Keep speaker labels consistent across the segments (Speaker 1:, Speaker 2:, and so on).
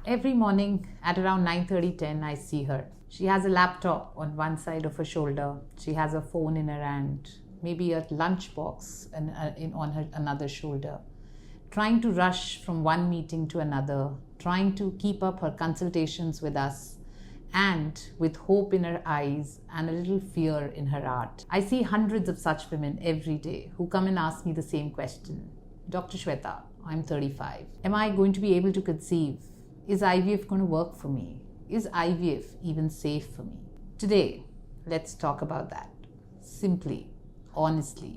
Speaker 1: Every morning at around 9:30, 10, I see her. She has a laptop on one side of her shoulder. She has a phone in her hand, maybe a lunchbox on her another shoulder, trying to rush from one meeting to another, trying to keep up her consultations with us, and with hope in her eyes and a little fear in her heart. I see hundreds of such women every day who come and ask me the same question. Dr. Shweta, I'm 35. Am I going to be able to conceive? Is IVF going to work for me? Is IVF even safe for me? Today, let's talk about that. Simply, honestly,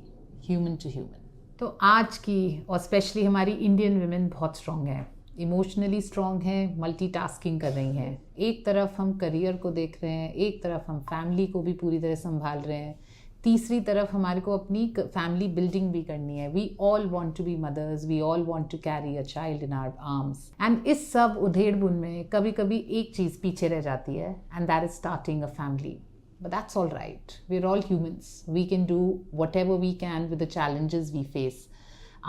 Speaker 1: human to human. तो आज की और specially हमारी Indian women बहुत strong है, emotionally strong है, multitasking कर रही हैं. एक तरफ हम करियर को देख रहे हैं, एक तरफ हम फैमिली को भी पूरी तरह संभाल रहे हैं, तीसरी तरफ हमारे को अपनी फैमिली बिल्डिंग भी करनी है. We all want to be mothers, we all want to carry a child in our arms. And इस सब उधेड़ बुन में कभी कभी एक चीज़ पीछे रह जाती है, and that is starting a family. But that's all right. We're all humans. We can do whatever we can with the challenges we face.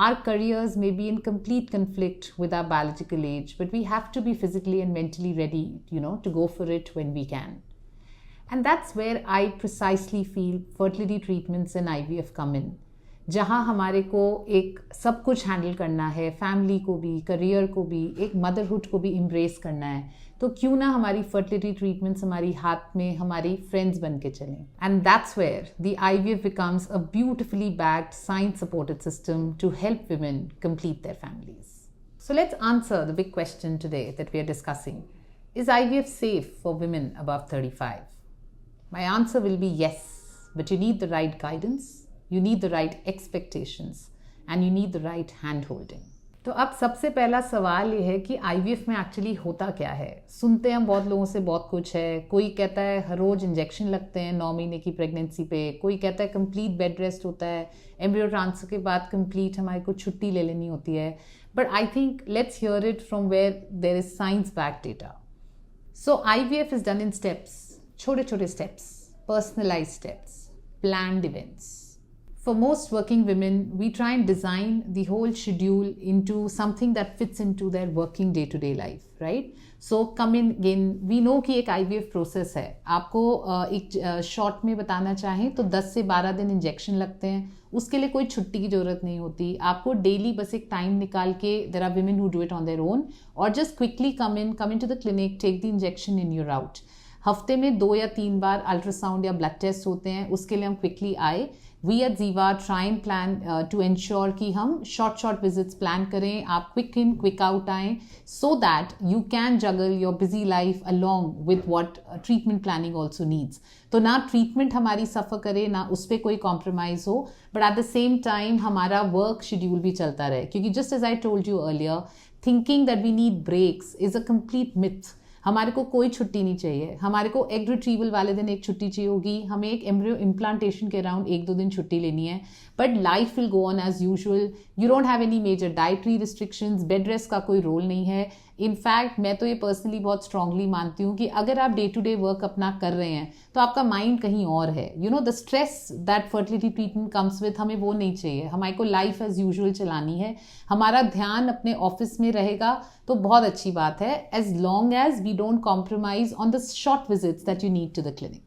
Speaker 1: Our careers may be in complete conflict with our biological age, but we have to be physically and mentally ready, to go for it when we can. And that's where I precisely feel fertility treatments and IVF come in. जहाँ हमारे को एक सब कुछ handle करना है, family को भी, करियर को भी, एक मदरहुड को भी एम्ब्रेस करना है, तो क्यों ना हमारी फर्टिलिटी ट्रीटमेंट्स हमारी हाथ में हमारी फ्रेंड्स बन के चलें. And that's where the IVF becomes a beautifully backed science supported system to help women complete their families. So let's answer the big question today that we are discussing. Is IVF safe for women above 35? My answer will be yes, but you need the right guidance, you need the right expectations, and you need the right hand holding. तो अब सबसे पहला सवाल ये है कि IVF में actually होता क्या है. सुनते हैं हम बहुत लोगों से बहुत कुछ है. कोई कहता है हर रोज इंजेक्शन लगते हैं 9 महीने की प्रेगनेंसी पे, कोई कहता है कंप्लीट बेड रेस्ट होता है, एम्ब्रियो ट्रांसफर के बाद कंप्लीट हमारे को छुट्टी ले लेनी होती है. But I think let's hear it from where there is science back data. So IVF is done in steps, छोटे छोटे steps, personalize steps, planned events. For most working women, we try and design the whole schedule into something that fits into their working day-to-day life, right? So come in again, we know कि एक IVF process है. आपको एक short में बताना चाहें तो 10 से 12 दिन इंजेक्शन लगते हैं. उसके लिए कोई छुट्टी की ज़रूरत नहीं होती. आपको डेली बस एक टाइम निकाल के, there are women who do it on their own, or just quickly come into the clinic, take the injection and you're out. हफ्ते में 2 या 3 बार अल्ट्रासाउंड या ब्लड टेस्ट होते हैं, उसके लिए हम क्विकली आए. We at Ziva try and plan to ensure कि हम short visits plan करें, आप quick in quick out आएँ, so that you can juggle your busy life along with what treatment planning also needs. तो ना treatment हमारी सफ़र करे, ना उस पर कोई compromise हो, but at the same time हमारा work schedule भी चलता रहे. क्योंकि just as I told you earlier, thinking that we need breaks is a complete myth. हमारे को कोई छुट्टी नहीं चाहिए. हमारे को एग रिट्रीवल वाले दिन एक छुट्टी चाहिए होगी, हमें एक एम्ब्रियो इम्प्लांटेशन के अराउंड 1-2 दिन छुट्टी लेनी है, but life will go on as usual. You don't have any major dietary restrictions, bed rest का कोई रोल नहीं है. इनफैक्ट मैं तो ये पर्सनली बहुत स्ट्रांगली मानती हूँ कि अगर आप डे टू डे वर्क अपना कर रहे हैं तो आपका माइंड कहीं और है. The stress that fertility treatment comes with, हमें वो नहीं चाहिए. हमारे को लाइफ एज यूजुअल चलानी है. हमारा ध्यान अपने ऑफिस में रहेगा तो बहुत अच्छी बात है, as long as we don't compromise on the short visits that you need to the clinic.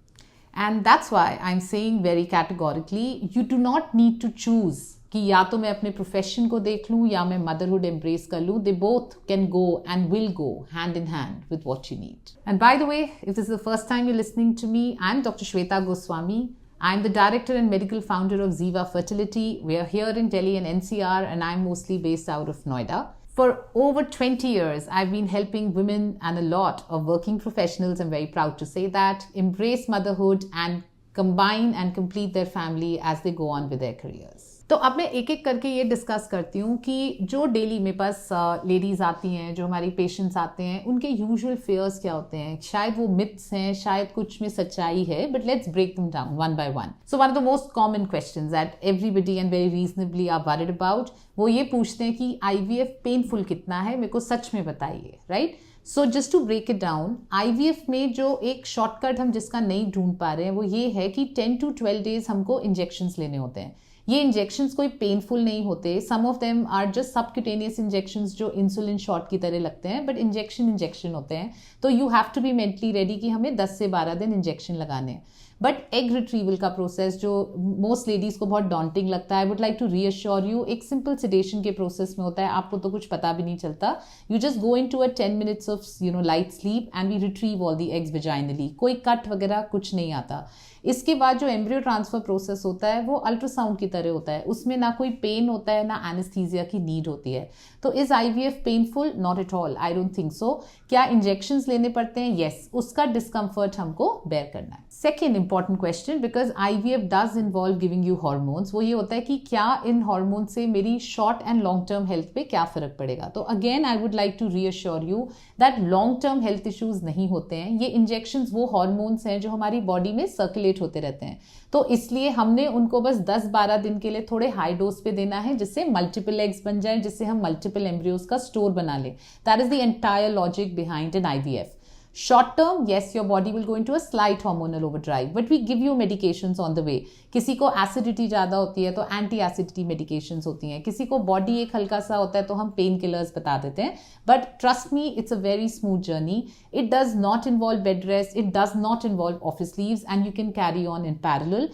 Speaker 1: And that's why I am saying very categorically, you do not need to choose कि या तो मैं अपने प्रोफेशन को देख लूँ या मैं मदरहुड एम्ब्रेस कर लूँ. They both can go and will go hand in hand with what you need. And by the way, if this is the first time you listening to me, I am doctor Shweta Goswami. I am the director and medical founder of Ziva Fertility. We are here in Delhi and NCR, and I'm mostly based out of Noida. For over 20 years, I've been helping women and a lot of working professionals, I'm very proud to say that, embrace motherhood and combine and complete their family as they go on with their careers. तो अब मैं एक एक करके ये discuss करती हूँ कि जो डेली मेरे पास लेडीज़ आती हैं, जो हमारी पेशेंट्स आते हैं, उनके यूजुअल फेयर्स क्या होते हैं. शायद वो मिथ्स हैं, शायद कुछ में सच्चाई है, but let's break them down one by one. So one of the most common questions that everybody and very reasonably are worried about, वो ये पूछते हैं कि IVF पेनफुल कितना है, मेरे को सच में बताइए, right. So just to break it down, IVF में जो एक शॉर्टकट हम जिसका नहीं ढूंढ पा रहे हैं वो ये है कि 10 to 12 days हमको इंजेक्शंस लेने होते हैं. ये इंजेक्शंस कोई पेनफुल नहीं होते, some of them are just subcutaneous injections जो इंसुलिन शॉट की तरह लगते हैं, बट इंजेक्शन होते हैं. तो you have to be mentally ready कि हमें 10 से 12 दिन इंजेक्शन लगाने हैं. बट एग रिट्रीवल का प्रोसेस जो मोस्ट लेडीज को बहुत डॉन्टिंग लगता है, I would like to reassure you, एक सिंपल सिडेशन के प्रोसेस में होता है. आपको तो कुछ पता भी नहीं चलता. You just go in to a 10 minutes of light sleep and we retrieve all the eggs vaginally. कोई कट वगैरह कुछ नहीं आता. इसके बाद जो एम्ब्रियो ट्रांसफर प्रोसेस होता है वो अल्ट्रासाउंड की तरह होता है. उसमें ना कोई पेन होता है, ना एनेस्थीसिया की नीड होती है. तो is IVF painful? Not at all, I don't think so. क्या इंजेक्शंस लेने पड़ते हैं? यस, उसका डिस्कम्फर्ट हमको बेयर करना है. Second important question, because IVF does involve giving you hormones, वो ये होता है कि क्या इन हॉर्मोन से मेरी short and long term health पे क्या फर्क पड़ेगा. तो again I would like to reassure you that long term health issues नहीं होते हैं. ये इंजेक्शंस वो हॉर्मोन्स हैं जो हमारी बॉडी में सर्कुलेट होते रहते हैं. तो इसलिए हमने उनको बस 10-12 दिन के लिए थोड़े हाई डोज पे देना है, जिससे मल्टीपल एग्स बन जाए, जिससे हम मल्टीपल एम्ब्रियोज का स्टोर बना ले. That is the entire logic behind an IVF. Short term, yes, your body will go into a slight hormonal overdrive, but we give you medications on the way. किसी को acidity ज़्यादा होती है तो anti acidity medications होती हैं. किसी को बॉडी एक हल्का सा होता है तो हम पेन किलर्स बता देते हैं. But trust me, it's a very smooth journey. It does not involve bed rest, it does not involve office leaves, and you can carry on in parallel.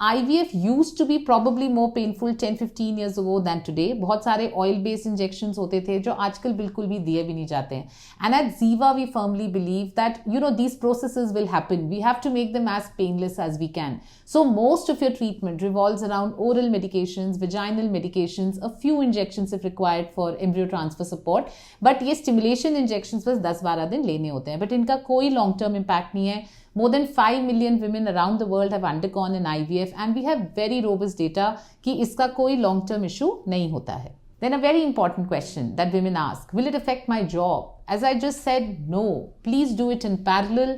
Speaker 1: IVF used to be probably more painful 10-15 years ago than today. बहुत सारे oil based injections होते थे जो आजकल बिल्कुल भी दिए भी नहीं जाते हैं. And at Ziva we firmly believe that these processes will happen. We have to make them as painless as we can. So most of your treatment revolves around oral medications, vaginal medications, a few injections if required for embryo transfer support. But ये stimulation injections बस 10-12 दिन लेने होते हैं. But इनका कोई long term impact नहीं है. More than 5 million women around the world have undergone an IVF, and we have very robust data कि इसका कोई long term issue नहीं होता है. Then a very important question that women ask, will it affect my job? As I just said, no. Please do it in parallel.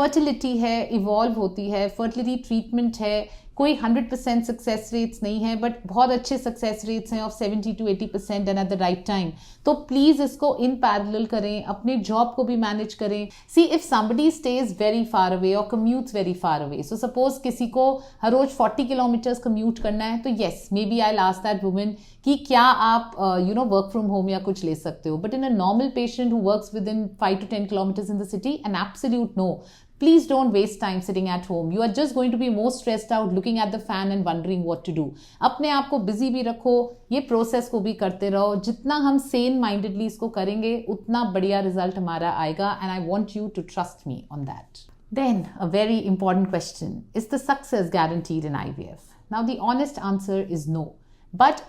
Speaker 1: Fertility है, evolve होती है, fertility treatment है, कोई 100% सक्सेस रेट्स नहीं है, बट बहुत अच्छे सक्सेस रेट्स हैं of 70 to 80% and at the right time. तो प्लीज इसको इन पैरेलल करें, अपने जॉब को भी मैनेज करें. See if somebody stage very far away और commutes very far away, so suppose किसी को हर रोज 40 किलोमीटर्स कम्यूट करना है, तो yes, may be I ask that women कि क्या आप वर्क फ्रॉम होम या कुछ ले सकते हो. But in a normal patient who works with in 5 to 10 kilometers in the city, an absolute no. Please don't waste time sitting at home. You are just going to be more stressed out looking at the fan and wondering what to do. अपने आप को busy भी रखो, ये process को भी करते रहो. जितना हम sane mindedly इसको करेंगे, उतना बढ़िया result हमारा आएगा. And I want you to trust me on that. Then, a very important question. Is the success guaranteed in IVF? Now, the honest answer is no. But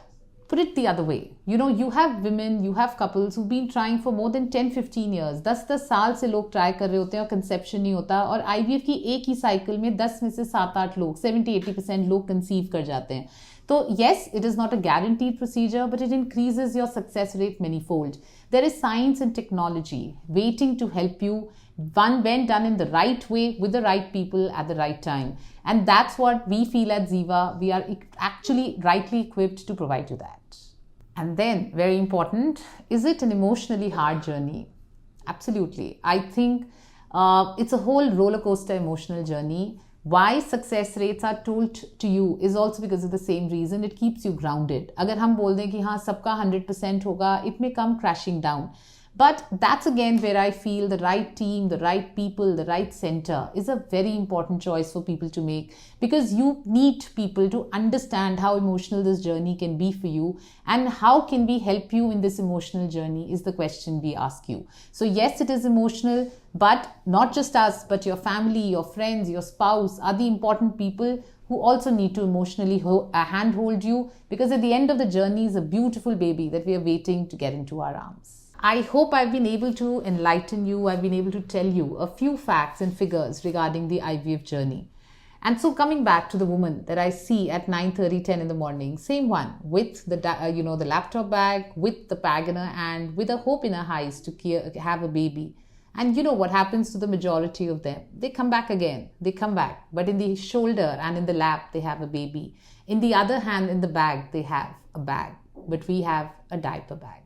Speaker 1: put it the other way. You have women, you have couples who've been trying for more than 10-15 years. 10 साल से लोग try कर रहे होते हैं और conception नहीं होता. और IVF की एक ही साइकिल में 10 में से 7-8 लोग, 70-80% लोग कंसीव कर जाते हैं. So yes, it is not a guaranteed procedure, but it increases your success rate manyfold. There is science and technology waiting to help you when done in the right way with the right people at the right time. And that's what we feel at Ziva. We are actually rightly equipped to provide you that. And then, very important, is it an emotionally hard journey? Absolutely. I think it's a whole roller coaster emotional journey. Why success rates are told to you is also because of the same reason. It keeps you grounded. अगर हम बोल दें कि हाँ सबका 100% होगा, it may come crashing down. But that's again where I feel the right team, the right people, the right center is a very important choice for people to make, because you need people to understand how emotional this journey can be for you, and how can we help you in this emotional journey is the question we ask you. So yes, it is emotional, but not just us, but your family, your friends, your spouse are the important people who also need to emotionally handhold you, because at the end of the journey is a beautiful baby that we are waiting to get into our arms. I hope I've been able to enlighten you. I've been able to tell you a few facts and figures regarding the IVF journey. And so coming back to the woman that I see at 9:30, 10 in the morning, same one with the laptop bag, with the bag in her hand, with a hope in her eyes to have a baby. And you know what happens to the majority of them? They come back again. They come back. But in the shoulder and in the lap, they have a baby. In the other hand, in the bag, they have a bag. But we have a diaper bag.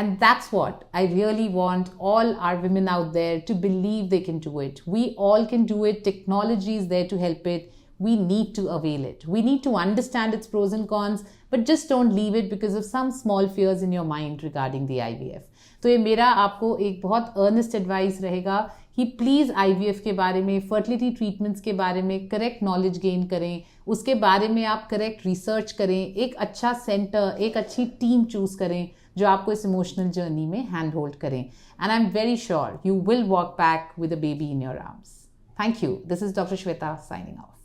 Speaker 1: And that's what I really want all our women out there to believe they can do it. We all can do it. Technology is there to help it. we need to avail it. We need to understand its pros and cons, but just don't leave it because of some small fears in your mind regarding the IVF. तो ये मेरा आपको एक बहुत Ernest advice रहेगा कि please IVF के बारे में, फर्टिलिटी ट्रीटमेंट्स के बारे में करेक्ट नॉलेज गेन करें, उसके बारे में आप करेक्ट रिसर्च करें, एक अच्छा सेंटर, एक अच्छी टीम चूज करें जो आपको इस इमोशनल जर्नी में हैंड होल्ड करें. And I am very sure you will walk back with a baby in your arms. Thank you. This is Dr. Shweta signing off.